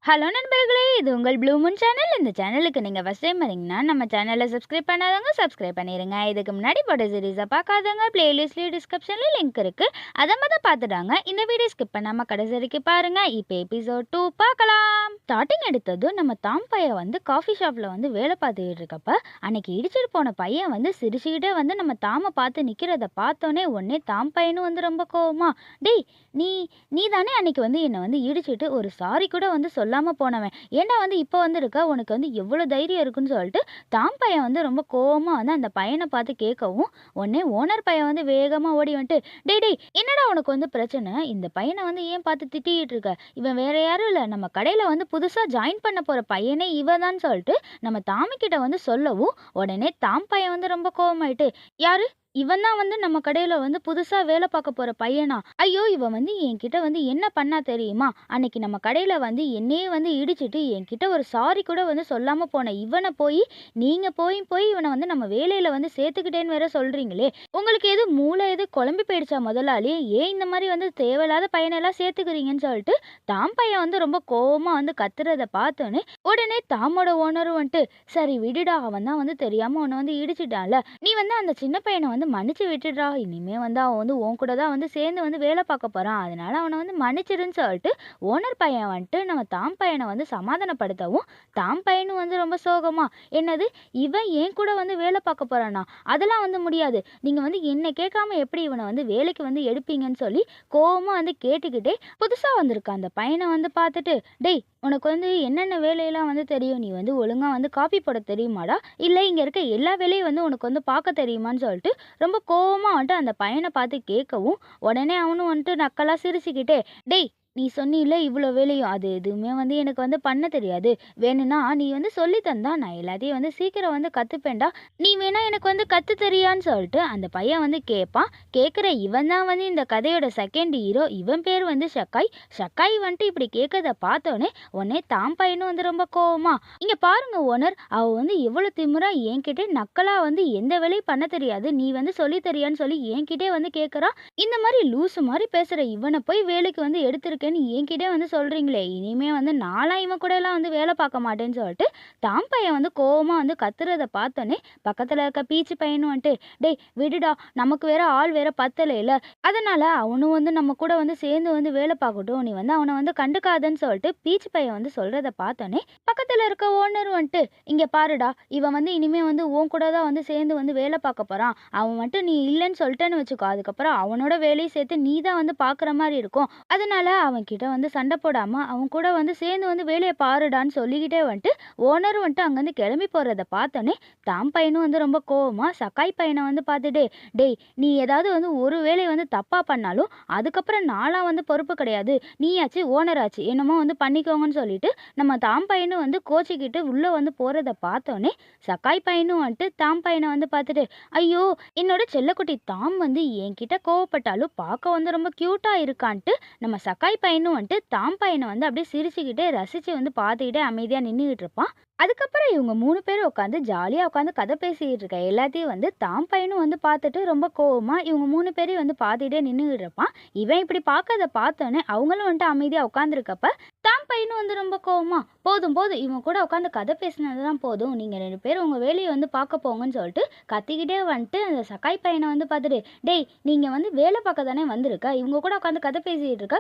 Hello நண்பர்களே! இது உங்கள் ப்ளூ மூன் சேனல். இந்த சேனலுக்கு நீங்க ஃபர்ஸ்ட் டைம் வரீங்கன்னா, நம்ம சேனல சப்ஸ்கிரைப் பண்ணாதவங்க சப்ஸ்கிரைப் பண்ணிருங்க. இதுக்கு முன்னாடி போட்ட சீரிஸ பார்க்காதவங்க பிளேலிஸ்ட்லயும் டிஸ்கிரிப்ஷன்ல லிங்க் இருக்கு. அத மொத பார்த்துடாங்க. இந்த வீடியோ ஸ்கிப் பண்ணாம கடைசி வரைக்கும் பாருங்க. இப்ப எபிசோட் 2 பார்க்கலாம். ஸ்டார்டிங் எடுத்ததும் நம்ம தாம் பையன் வந்து காஃபி ஷாப்ல வந்து வேலை பார்த்துக்கிட்டு இருக்கப்ப, அன்னைக்கு இடிச்சிட்டு போன பையன் வந்து சிரிச்சுக்கிட்டே வந்து நம்ம தாம பார்த்து நிக்கிறத பார்த்தோனே, உடனே தாம் பையனும் வந்து ரொம்ப கோவமா, "டேய் நீ நீ தானே அன்னைக்கு வந்து என்ன வந்து இடிச்சிட்டு ஒரு சாரி கூட வந்து சொல்லாம போனவன். ஏன்டா வந்து இப்போ வந்திருக்க? உனக்கு வந்து எவ்வளோ தைரியம் இருக்குன்னு சொல்லிட்டு தாம் பையன் வந்து ரொம்ப கோவமா வந்து அந்த பையனை பார்த்து கேட்கவும், உடனே ஓனர் பையன் வந்து வேகமா ஓடி வந்துட்டு, "டேய் டேய் என்னடா உனக்கு வந்து பிரச்சனை? இந்த பையனை வந்து ஏன் பார்த்து திட்டிக்கிட்டு இருக்க? இவன் வேற யாரும் இல்லை, நம்ம கடையில வந்து புதுசா ஜாயின் பண்ண போற பையனே இவன் சொல்லிட்டு நம்ம தாமு கிட்ட வந்து சொல்லவும், உடனே தாம் பையன் வந்து ரொம்ப கோவமாயிட்டு, "யாரு? இவன் தான் வந்து நம்ம கடையில வந்து புதுசா வேலை பார்க்க போற பையனா? ஐயோ! இவன் வந்து என்கிட்ட வந்து என்ன பண்ணா தெரியுமா? அன்னைக்கு நம்ம கடையில வந்து என்னையே வந்து இடிச்சிட்டு என்கிட்ட ஒரு சாரி கூட வந்து சொல்லாம போன இவனை போய் நீங்க போய் இவனை வந்து நம்ம வேலையில வந்து சேர்த்துக்கிட்டேன்னு வேற சொல்றீங்களே! உங்களுக்கு எது மூளை எது குழம்பி போயிடுச்சா முதலாளி? ஏன் இந்த மாதிரி வந்து தேவையில்லாத பையனெல்லாம் சேர்த்துக்கிறீங்கன்னு சொல்லிட்டு தாம் பையன் வந்து ரொம்ப கோவமா வந்து கத்துறத பார்த்தோன்னே, உடனே தாமோட ஓனரும் வந்துட்டு, சரி விடுடா, அவன் தான் வந்து தெரியாம உன்னை வந்து இடிச்சிட்டான்ல, நீ வந்து அந்த சின்ன பையனை வந்து மன்னிச்சு விட்டுடுறா. இனிமே வந்து அவன் வந்து உன் கூட தான் வந்து சேர்ந்து வந்து வேலை பார்க்க போறான். அதனால அவனை வந்து மன்னிச்சிடுன்னு சொல்லிட்டு ஓனர் பையன் வந்துட்டு நம்ம தாம் பையனை வந்து சமாதானப்படுத்தவும், தாம் பையனும் வந்து ரொம்ப சோகமா, என்னது இவன் என் கூட வந்து வேலை பார்க்க போறானா? அதெல்லாம் வந்து முடியாது. நீங்க வந்து என்னை கேட்காம எப்படி இவனை வந்து வேலைக்கு வந்து எடுப்பீங்கன்னு சொல்லி கோவமா வந்து கேட்டுக்கிட்டே புதுசா வந்திருக்க அந்த பையனை வந்து பார்த்துட்டு, டேய் உனக்கு வந்து என்னென்ன வேலையெல்லாம் வந்து தெரியும்? நீ வந்து ஒழுங்கா வந்து காப்பி போட தெரியுமாடா? இல்ல இங்க இருக்க எல்லா வேலையும் வந்து உனக்கு வந்து பார்க்க தெரியுமான்னு சொல்லிட்டு ரொம்ப கோவமா வந்துட்டு அந்த பையனை பார்த்து கேட்கவும், உடனே அவனும் வந்துட்டு நக்கலா சிரிச்சுக்கிட்டே, டேய் நீ சொன்னீல இவ்வளோ வேலையும், அது எதுவுமே வந்து எனக்கு வந்து பண்ண தெரியாது. வேணும்னா நீ வந்து சொல்லி தந்தா நான் எல்லாத்தையும் வந்து சீக்கிரம் வந்து கத்துப்பேன்டா. நீ வேணா எனக்கு வந்து கத்து தரியான்னு சொல்லிட்டு அந்த பையன் வந்து கேட்பான். கேட்குற இவன் தான் வந்து இந்த கதையோட செகண்ட் ஹீரோ. இவன் பேர் வந்து ஷக்காய். ஷக்காய் வந்துட்டு இப்படி கேட்கறத பார்த்தோன்னே உடனே தாம் பையனும் வந்து ரொம்ப கோவமா, இங்க பாருங்க ஓனர், அவ வந்து எவ்வளோ திமிரா என்கிட்ட நக்கலா வந்து எந்த வேலையும் பண்ண தெரியாது, நீ வந்து சொல்லி தரியான்னு சொல்லி என்கிட்டே வந்து கேட்குறா. இந்த மாதிரி லூசு மாதிரி பேசுற இவனை போய் வேலைக்கு வந்து எடுத்திருக்கேன்னு என்கிட்டே வந்து சொல்றீங்களே, இனிமே வந்து நான்லாம் இவன் கூட எல்லாம் வந்து வேலை பார்க்க மாட்டேன்னு சொல்லிட்டு தாம் பையன் வந்து கோவமா வந்து கத்துறத பார்த்தோன்னே பக்கத்துல இருக்க பீச்சு பையனும் வந்துட்டு, டேய் விடுடா, நமக்கு வேற ஆள் வேற பத்தல இல்ல, அதனால அவனும் வந்து நம்ம கூட வந்து சேர்ந்து வந்து வேலை பார்க்கட்டும், நீ வந்து அவனை வந்து கண்டுக்காதன்னு சொல்லிட்டு பீச்சு பையன் வந்து சொல்றத பார்த்தோன்னே பக்கத்துல இருக்க ஓனர் வந்துட்டு, இங்க பாருடா, இவன் வந்து இனிமே வந்து உன் கூட தான் வந்து சேர்ந்து வந்து வேலை பார்க்க போறான். அவன் மட்டும் நீ இல்லைன்னு சொல்லிட்டேன்னு வச்சுக்கோ, அதுக்கப்புறம் அவனோட வேலையும் சேர்த்து நீ தான் வந்து பார்க்குற மாதிரி இருக்கும். அதனால அவன் கிட்ட வந்து சண்டை போடாம அவன் கூட வந்து சேர்ந்து வந்து வேலையை பாருடான்னு சொல்லிக்கிட்டே வந்துட்டு ஓனரும் வந்துட்டு அங்கேருந்து கிளம்பி போறத பார்த்தோன்னே தாம் பையனும் வந்து ரொம்ப கோவமா சக்காய் பையனை வந்து பார்த்துட்டு, டேய் நீ ஏதாவது வந்து ஒரு வேலையை வந்து தப்பா பண்ணாலும் அதுக்கப்புறம் நான்லாம் வந்து பொறுப்பு கிடையாது. நீயாச்சு ஓனர் ஆச்சு, என்னமோ வந்து பண்ணிக்கோங்கன்னு சொல்லிட்டு நம்ம தாம் பையனும் வந்து கோச்சிக்கிட்டு உள்ள வந்து போறத பார்த்தோன்னே சக்காய் பையனும் வந்துட்டு தாம் பையனை வந்து பார்த்துட்டு, ஐயோ என்னோட செல்லக்குட்டி தாம் வந்து என்கிட்ட கோவப்பட்டாலும் பார்க்க வந்து ரொம்ப க்யூட்டா இருக்கான்ட்டு நம்ம சக்காய் பையனும் வந்துட்டு தாம் பையனை வந்து அப்படியே சிரிச்சுக்கிட்டே ரசிச்சு வந்து பார்த்துக்கிட்டே அமைதியா நின்றுகிட்டு இருப்பான். அதுக்கப்புறம் இவங்க 3 பேரும் உட்காந்து ஜாலியா உட்காந்து கதை பேசிக்கிட்டு இருக்க எல்லாத்தையும் வந்து தாம் பையனும் வந்து பார்த்துட்டு ரொம்ப கோவமா இவங்க 3 பேரையும் வந்து பார்த்துக்கிட்டே நின்றுகிட்டு இருப்பான். இவன் இப்படி பார்க்கறத பார்த்தோன்னே அவங்களும் வந்துட்டு அமைதியா உட்காந்துருக்கப்ப தாம் பையனும் வந்து ரொம்ப கோவமா, போதும் போதும் இவங்க கூட உட்காந்து கதை பேசினதுதான் போதும், நீங்க 2 பேரும் உங்க வேலையை வந்து பார்க்க போங்கன்னு சொல்லிட்டு கத்திக்கிட்டே வந்துட்டு அந்த சக்காய் பையனை வந்து பார்த்துட்டு, டேய் நீங்க வந்து வேலை பார்க்க தானே வந்திருக்க, இவங்க கூட உட்காந்து கதை பேசிக்கிட்டு இருக்க,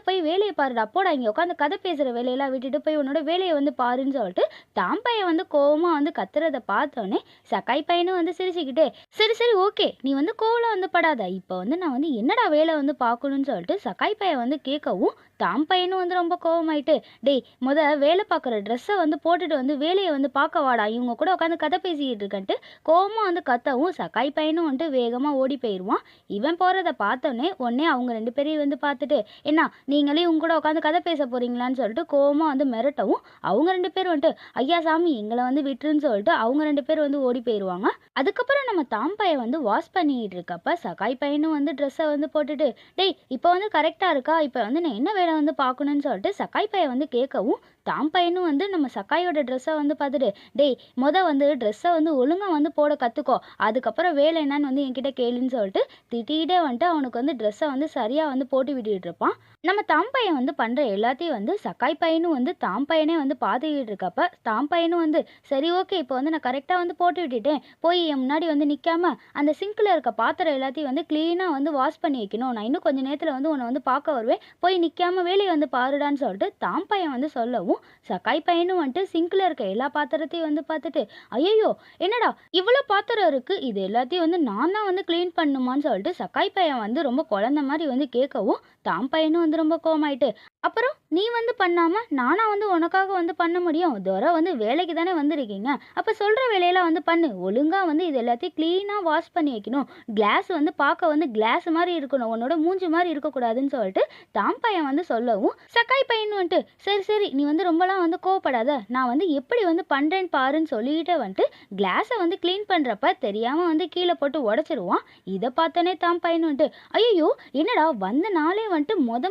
போய் வேலையை பாருடா, போடா இங்க உட்காந்து கதை பேசுற வேலையெல்லாம் விட்டுட்டு போய் உன்னோட வேலையை வந்து பாருன்னு சொல்லிட்டு தாம் பையன் வந்து கோவமா வந்து கத்துறத பார்த்தோன்னே சக்காய் பையனும் வந்து சிரிச்சுக்கிட்டே, சரி சரி ஓகே, நீ வந்து கோவலாம் வந்து படாத, இப்போ வந்து நான் வந்து என்னடா வேலை வந்து பார்க்கணும்னு சொல்லிட்டு சக்காய் பையன் வந்து கேட்கவும் தாம் பையனும் வந்து ரொம்ப கோவமாயிட்டு, டேய் வேலை பார்க்குற ட்ரெஸ்ஸை வந்து போட்டுட்டு வந்து வேலையை வந்து பார்க்க வாடா, இவங்க கூட உட்காந்து கதை பேசிக்கிட்டு இருக்கன்ட்டு கோவமா வந்து கத்தவும் சக்காய் பையனும் வந்துட்டு வேகமா ஓடி போயிடுவான். இவன் போறத பார்த்தோன்னே உடனே அவங்க 2 பேரையும் வந்து பார்த்துட்டு, என்ன நீங்களே இவங்க கூட உட்காந்து கதை பேச போறீங்களான்னு சொல்லிட்டு கோவமா வந்து மிரட்டவும் அவங்க 2 பேரும் வந்துட்டு, ஐயா சாமி எங்களை வந்து விட்டுருன்னு சொல்லிட்டு அவங்க 2 பேரும் வந்து ஓடி போயிடுவாங்க. அதுக்கப்புறம் நம்ம தாம் பையன் வந்து வாஷ் பண்ணிட்டு இருக்கப்ப சக்காய் பையனும் வந்து ட்ரெஸ்ஸை வந்து போட்டுட்டு, டேய் இப்போ வந்து கரெக்டா இருக்கா, இப்போ வந்து நான் என்ன வேலை வந்து பார்க்கணும்னு சொல்லிட்டு சக்காய் பையன் வந்து கேட்கவும் தாம் பையனும் வந்து நம்ம சக்காயோட ட்ரெஸ்ஸை வந்து பார்த்துட்டு, டேய் வந்து ட்ரெஸ்ஸை வந்து ஒழுங்காக வந்து போட கற்றுக்கோ, அதுக்கப்புறம் வேலை என்னன்னு வந்து என்கிட்ட கேளுன்னு சொல்லிட்டு திட்டிகிட்டே வந்துட்டு அவனுக்கு வந்து ட்ரெஸ்ஸை வந்து சரியாக வந்து போட்டு விட்டுட்டு இருப்பான். நம்ம தாம் பையன் வந்து பண்ணுற எல்லாத்தையும் வந்து சக்காய் பையனும் வந்து தாம் பையனே வந்து பார்த்துக்கிட்டு இருக்கப்ப தாம் பையனும் வந்து சரி ஓகே இப்போ வந்து நான் கரெக்டாக வந்து போட்டு விட்டுட்டேன், போய் என் முன்னாடி வந்து நிற்காம அந்த சிங்கில் இருக்க பாத்திரம் எல்லாத்தையும் வந்து க்ளீனாக வந்து வாஷ் பண்ணி வைக்கணும், நான் இன்னும் கொஞ்சம் நேரத்தில் வந்து உன்னை வந்து பார்க்க வருவேன், போய் நிற்காம வேலையை வந்து பாருடான்னு சொல்லிட்டு தாம் பையன் வந்து சொல்லவும் சக்காய் பையனும் வந்துட்டு சிங்கில் இருக்க எல்லா பாத்திரத்தையும் வந்து பார்த்துட்டு, ஐயோ என்னடா இவ்வளோ பாத்திரம் இருக்கு, இது எல்லாத்தையும் வந்து நான் தான் வந்து க்ளீன் பண்ணுமான்னு சொல்லிட்டு சக்காய் பையன் வந்து ரொம்ப குழந்த மாதிரி வந்து கேட்கவும் தாம் பையனும் வந்து ரொம்ப கோவமாயிட்டு, அப்புறம் நீ வந்து பண்ணாம நானா வந்து உனக்காக வந்து பண்ண முடியும், துரை வந்து வேலைக்கு தானே வந்திருக்கீங்க, அப்போ சொல்கிற வேலையெல்லாம் வந்து பண்ணு, ஒழுங்காக வந்து இது எல்லாத்தையும் க்ளீனாக வாஷ் பண்ணி வைக்கணும், கிளாஸ் வந்து பார்க்க வந்து கிளாஸ் மாதிரி இருக்கணும், உன்னோட மூஞ்சி மாதிரி இருக்கக்கூடாதுன்னு சொல்லிட்டு தாம் பையன் வந்து சொல்லவும் சக்காய் பையன் வந்துட்டு சரி சரி நீ வந்து ரொம்பலாம் வந்து கோவப்படாத, நான் வந்து எப்படி வந்து பண்ணுறேன்னு பாருன்னு சொல்லிக்கிட்டே வந்துட்டு கிளாஸை வந்து க்ளீன் பண்ணுறப்ப தெரியாமல் வந்து கீழே போட்டு உடச்சிருவான். இதை பார்த்தோன்னே தாம் பையன் வந்துட்டு ஐயோ என்னடா வந்த நாளே வந்துட்டு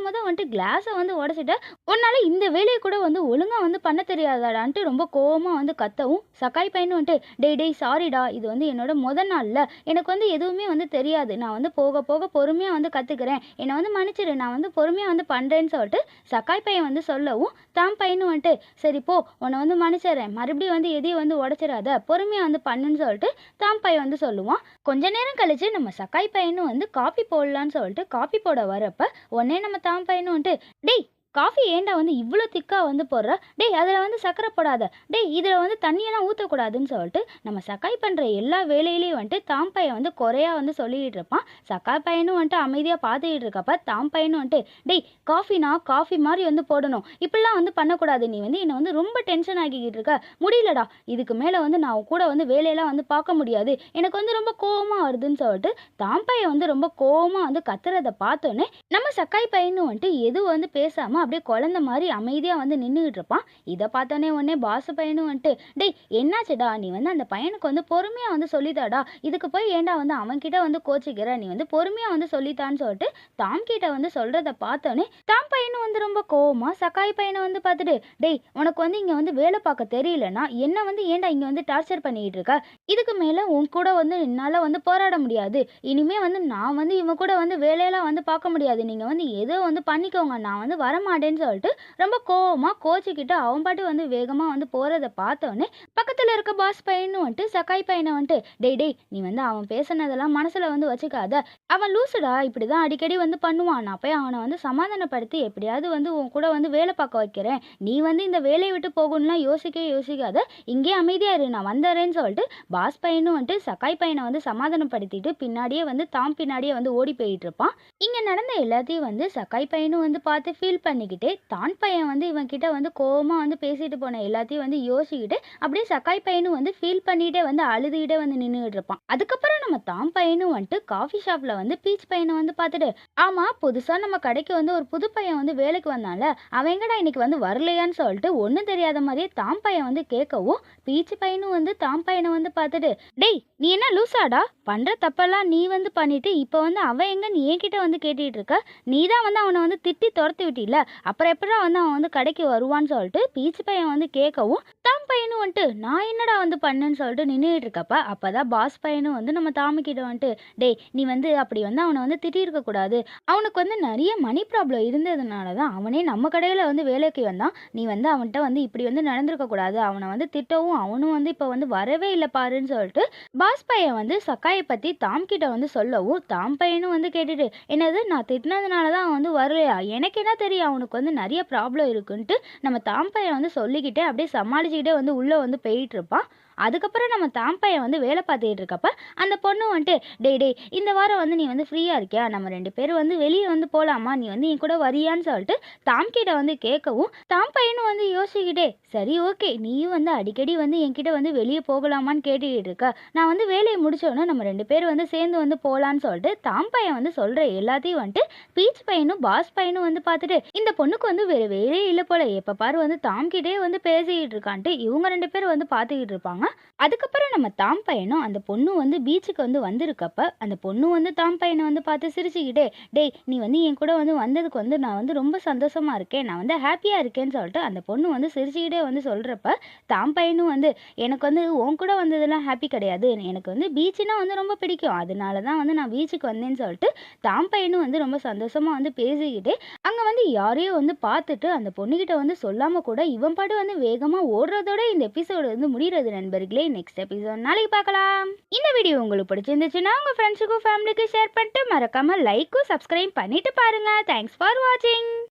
வந்துட்டு கிளாஸை வந்து உடச்சிட்ட, உன்னால இந்த வேலையை கூட வந்து ஒழுங்காக வந்து பண்ண தெரியாதாடான்ட்டு ரொம்ப கோவமாக வந்து கத்தவும் சக்காய் பையன் வந்துட்டு டேய் சாரிடா, இது வந்து என்னோட நாளில் எனக்கு வந்து எதுவுமே வந்து தெரியாது, நான் வந்து போக போக பொறுமையாக வந்து கற்றுக்கிறேன், என்னை வந்து மன்னிச்சிடு, நான் வந்து பொறுமையாக வந்து பண்ணுறேன்னு சொல்லிட்டு சக்காய் பையன் வந்து சொல்லவும் தாம் பையனும் வந்துட்டு சரி போ உன்னை வந்து மன்னிச்சிடுறேன், மறுபடியும் வந்து எதையும் வந்து உடச்சிடாத, பொறுமையாக வந்து பண்ணுன்னு சொல்லிட்டு தாம் பையன் வந்து சொல்லுவான். கொஞ்ச நேரம் கழிச்சு நம்ம சக்காய் பையனும் வந்து காஃபி போடலான்னு சொல்லிட்டு காஃபி போட வரப்ப உடனே நம்ம தாம் பையனும் வந்துட்டு டேய் காஃபி ஏன்டா வந்து இவ்வளோ திக்காக வந்து போடுற, டேய் அதில் வந்து சக்கரை போடாத, டேய் இதில் வந்து தண்ணியெல்லாம் ஊற்றக்கூடாதுன்னு சொல்லிட்டு நம்ம சக்காய் பண்ணுற எல்லா வேலையிலையும் வந்துட்டு தாம் பையன் வந்து குறையா வந்து சொல்லிக்கிட்டு இருப்பான். சக்காய் பையனும் வந்துட்டு அமைதியாக பார்த்துக்கிட்டு இருக்கப்ப தாம் பையனும் வந்துட்டு டேய் காஃபினா காஃபி மாதிரி வந்து போடணும், இப்படிலாம் வந்து பண்ணக்கூடாது, நீ வந்து என்னை வந்து ரொம்ப டென்ஷன் ஆக்கிக்கிட்டு இருக்க, முடியலடா இதுக்கு மேலே வந்து நான் கூட வந்து வேலையெல்லாம் வந்து பார்க்க முடியாது, எனக்கு வந்து ரொம்ப கோவமாக வருதுன்னு சொல்லிட்டு தாம் பையன் வந்து ரொம்ப கோவமாக வந்து கத்துறதை பார்த்தோன்னே நம்ம சக்காய் பையனும் வந்துட்டு எதுவும் வந்து பேசாமல் அப்படியே குழந்த மாதிரி அமைதியாக வந்து நின்றுக்கிட்டு இருப்பான். இதை பார்த்தோன்னே உடனே பாசு பையனும் வந்துட்டு டேய் என்னாச்சுடா, நீ வந்து அந்த பையனுக்கு வந்து பொறுமையாக வந்து சொல்லித்தாடா, இதுக்கு போய் ஏன்டா வந்து அவன்கிட்ட வந்து கோச்சிக்கிற, நீ வந்து பொறுமையாக வந்து சொல்லித்தான்னு சொல்லிட்டு தாம் கிட்ட வந்து சொல்கிறத பார்த்தோன்னே தாம் பையனும் வந்து ரொம்ப கோவமாக சக்காய் பையனை வந்து பார்த்துட்டு டேய் உனக்கு வந்து இங்கே வந்து வேலை பார்க்க தெரியலனா என்ன வந்து ஏன்டா இங்கே வந்து டார்ச்சர் பண்ணிக்கிட்டு இருக்க, இதுக்கு மேலே உன் கூட வந்து என்னால் வந்து போராட முடியாது, இனிமேல் வந்து நான் வந்து இவன் கூட வந்து வேலையெல்லாம் வந்து பார்க்க முடியாது, நீங்கள் வந்து ஏதோ வந்து பண்ணிக்கோங்க, நான் வந்து வரமாட்டேன்னு சொல்லிட்டு ரொம்ப கோவமாக கோச்சிக்கிட்டு அவன் பாட்டு வந்து வேகமாக வந்து போகிறத பார்த்தோன்னே பக்கத்தில் இருக்க பாஸ் பையனும் வந்துட்டு சக்காய் பையனை வந்துட்டு டேய் நீ வந்து அவன் பேசுனதெல்லாம் மனசில் வந்து வச்சுக்காத, அவன் லூசுடா, இப்படி தான் அடிக்கடி வந்து பண்ணுவான், நான் போய் அவனை வந்து சமாதானப்படுத்தி எப்படியாவது வந்து உன் கூட வந்து வேலை பார்க்க வைக்கிறேன், நீ வந்து இந்த வேலையை விட்டு போகணும்லாம் யோசிக்காத, இங்கே அமைதியா இரு, நான் வந்துடுறேன்னு சொல்லிட்டு பாஸ் பையனும் வந்துட்டு சக்காய் பையனை வந்து சமாதானப்படுத்திட்டு பின்னாடியே வந்து தாம் பின்னாடியே வந்து ஓடி போயிட்டு இருப்பான். இங்கே நடந்த எல்லாத்தையும் வந்து சக்காய் பையனும் வந்து பார்த்து ஃபீல் பண்ணிக்கிட்டே தான் பையன் வந்து இவன் கிட்ட வந்து கோவமாக வந்து பேசிட்டு போன எல்லாத்தையும் வந்து யோசிக்கிட்டு அப்படியே சக்காய் பையனும் வந்து ஃபீல் பண்ணிட்டே வந்து அழுதுகிட்டே வந்து நின்றுகிட்டு இருப்பான். அதுக்கப்புறம் நம்ம தாம் பையனும் வந்துட்டு காஃபி ஷாப்ல வந்து பீச் பையனை வந்து பார்த்துட்டு ஆமா புதுசாக நம்ம கடைக்கு வந்து ஒரு புது பையன் வந்து வேலைக்கு வந்தான்ல, அவன் எங்கடா இன்னைக்கு வந்து வரலையான்னு சொல்லிட்டு ஒன்றும் தெரியாத மாதிரியே தாம் பையன் வந்து கேட்கவும் பீச் பையனும் வந்து தாம் பையனை வந்து பார்த்துட்டு டேய் நீ என்ன லூசாடா, பண்ற தப்பெல்லாம் நீ வந்து பண்ணிட்டு இப்போ வந்து அவன் எங்க நீ என்கிட்ட வந்து கேட்டுட்டு இருக்க, நீ தான் வந்து அவனை வந்து திட்டி துரத்தி விட்டில, அப்புறம் எப்படா வந்து அவன் வந்து கடைக்கு வருவான்னு சொல்லிட்டு பீச் பையன் வந்து கேட்கவும் தாம் பையனும் வந்துட்டு நான் என்னடா வந்து பண்ணேன்னு சொல்லிட்டு நின்றுட்டு இருக்கப்ப அப்பதான் பாஸ் பையனும் வந்து நம்ம தாமு கிட்ட வந்துட்டு டேய் நீ வந்து அப்படி வந்து அவனை வந்து திட்டிருக்க கூடாது, அவனுக்கு வந்து நிறைய மணி ப்ராப்ளம் இருந்ததுனால தான் அவனே நம்ம கடையில் வந்து வேலைக்கு வந்தான், நீ வந்து அவன்கிட்ட வந்து இப்படி வந்து நடந்திருக்க கூடாது, அவனை வந்து திட்டவும் அவனும் வந்து இப்போ வந்து வரவே இல்லை பாருன்னு சொல்லிட்டு பாஸ் பையன் வந்து சக்காயை பற்றி தாம் கிட்ட வந்து சொல்லவும் தாம் பையனும் வந்து கேட்டுட்டு என்னது நான் திட்டினதுனால தான் அவன் வந்து வரலையா, எனக்கு என்ன தெரியும் அவனுக்கு வந்து நிறைய ப்ராப்ளம் இருக்குன்ட்டு நம்ம தாம் பையன் வந்து சொல்லிக்கிட்டே அப்படியே சமாளிச்சுக்கிட்டே வந்து உள்ளே வந்து போயிட்டு இருப்பான். அதுக்கப்புறம் நம்ம தாம் பையன் வந்து வேலை பார்த்துக்கிட்டு இருக்கப்ப அந்த பொண்ணு வந்துட்டு டேய் இந்த வாரம் வந்து நீ வந்து ஃப்ரீயாக இருக்கியா, நம்ம 2 பேரும் வந்து வெளியே வந்து போகலாமா, நீ வந்து என் கூட வரியான்னு சொல்லிட்டு தாம் கிட்ட வந்து கேட்கவும் தாம் பையனும் வந்து யோசிக்கிட்டே சரி ஓகே நீயும் வந்து அடிக்கடி வந்து என்கிட்ட வந்து வெளியே போகலாமான்னு கேட்டுக்கிட்டு இருக்க, நான் வந்து வேலையை முடிச்சோன்னா நம்ம 2 பேரும் வந்து சேர்ந்து வந்து போகலான்னு சொல்லிட்டு தாம் பையன் வந்து சொல்கிற எல்லாத்தையும் வந்துட்டு பீச் பையனும் பாஸ் பையனும் வந்து பார்த்துட்டு இந்த பொண்ணுக்கு வந்து வேறு வேலையே இல்லை போல, எப்போ பாரு வந்து தாம் கிட்டே வந்து பேசிக்கிட்டு இருக்கான்ட்டு இவங்க 2 பேரும் வந்து பார்த்துக்கிட்டு இருப்பாங்க. அதுக்கப்புறம் நம்ம தாம் பையனும் அந்த பொண்ணு வந்து பீச்சுக்கு வந்து வந்திருக்கப்ப அந்த பொண்ணு வந்து தாம் பையனை வந்து பார்த்து சிரிச்சுக்கிட்டே, டேய் நீ வந்து என் கூட வந்து வந்ததுக்கு வந்து நான் வந்து ரொம்ப சந்தோஷமா இருக்கேன், நான் வந்து ஹாப்பியாக இருக்கேன்னு சொல்லிட்டு அந்த பொண்ணு வந்து சிரிச்சுக்கிட்டே வந்து சொல்கிறப்ப தாம் பையனும் வந்து எனக்கு வந்து உன் கூட வந்ததெல்லாம் ஹாப்பி கிடையாது, எனக்கு வந்து பீச்சுனா வந்து ரொம்ப பிடிக்கும், அதனால தான் வந்து நான் பீச்சுக்கு வந்தேன்னு சொல்லிட்டு தாம் பையனும் வந்து ரொம்ப சந்தோஷமாக வந்து பேசிக்கிட்டே அங்கே வந்து யாரையோ வந்து பார்த்துட்டு அந்த பொண்ணுகிட்ட வந்து சொல்லாமல் கூட இவன் பாட்டு வந்து வேகமாக ஓடுறதோட இந்த எபிசோடு வந்து முடிகிறது நண்பர்களே. நெக்ஸ்ட் எபிசோட் நாளைக்கு பார்க்கலாம். இந்த வீடியோ உங்களுக்கு பிடிச்சிருந்துச்சுன்னா உங்கள் ஃப்ரெண்ட்ஸுக்கும் ஃபேமிலிக்கும் ஷேர் பண்ணிட்டு மறக்காமல் லைக்கும் சப்ஸ்கிரைப் பண்ணிட்டு பாருங்கள். தேங்க்ஸ் ஃபார் வாட்சிங்.